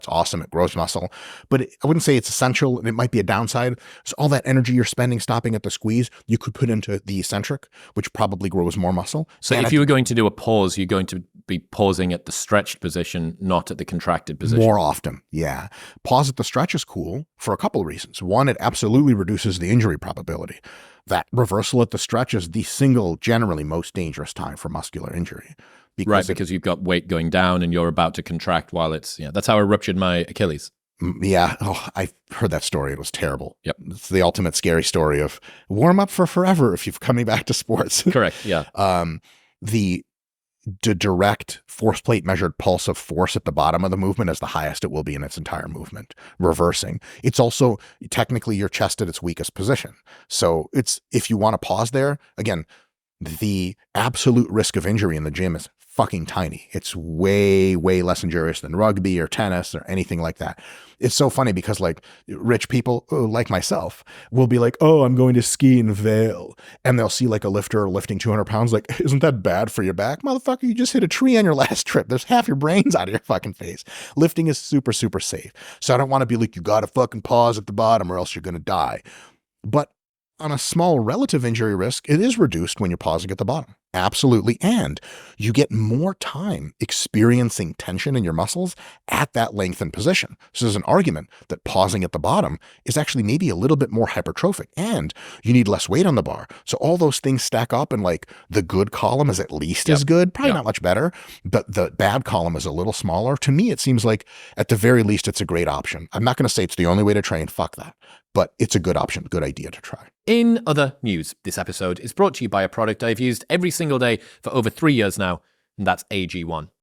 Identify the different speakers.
Speaker 1: It's awesome. It grows muscle, but I wouldn't say it's essential, and it might be a downside. So all that energy you're spending stopping at the squeeze, you could put into the eccentric, which probably grows more muscle.
Speaker 2: So if you were going to do a pause, you're going to be pausing at the stretched position, not at the contracted position.
Speaker 1: More often, yeah. Pause at the stretch is cool for a couple of reasons. One, it absolutely reduces the injury probability. That reversal at the stretch is the single, generally most dangerous time for muscular injury.
Speaker 2: Because you've got weight going down and you're about to contract while it's, that's how I ruptured my Achilles.
Speaker 1: Yeah. Oh, I heard that story. It was terrible.
Speaker 2: Yep.
Speaker 1: It's the ultimate scary story of warm up for forever if you're coming back to sports.
Speaker 2: Correct. Yeah.
Speaker 1: The direct force plate measured pulse of force at the bottom of the movement is the highest it will be in its entire movement, reversing. It's also technically your chest at its weakest position. So if you want to pause there, again, the absolute risk of injury in the gym is fucking tiny. It's way, way less injurious than rugby or tennis or anything like that. It's so funny because like rich people like myself will be like, oh, I'm going to ski in Vail. And they'll see like a lifter lifting 200 pounds. Like, isn't that bad for your back? Motherfucker, you just hit a tree on your last trip. There's half your brains out of your fucking face. Lifting is super, super safe. So I don't want to be like, you got to fucking pause at the bottom or else you're going to die. But on a small relative injury risk, it is reduced when you're pausing at the bottom. Absolutely. And you get more time experiencing tension in your muscles at that lengthened position. So there's an argument that pausing at the bottom is actually maybe a little bit more hypertrophic, and you need less weight on the bar. So all those things stack up, and like the good column is at least as good, probably not much better, but the bad column is a little smaller. To me, it seems like at the very least, it's a great option. I'm not going to say it's the only way to train. Fuck that. But it's a good option, good idea to try.
Speaker 2: In other news, this episode is brought to you by a product I've used every single day for over 3 years now, and that's AG1.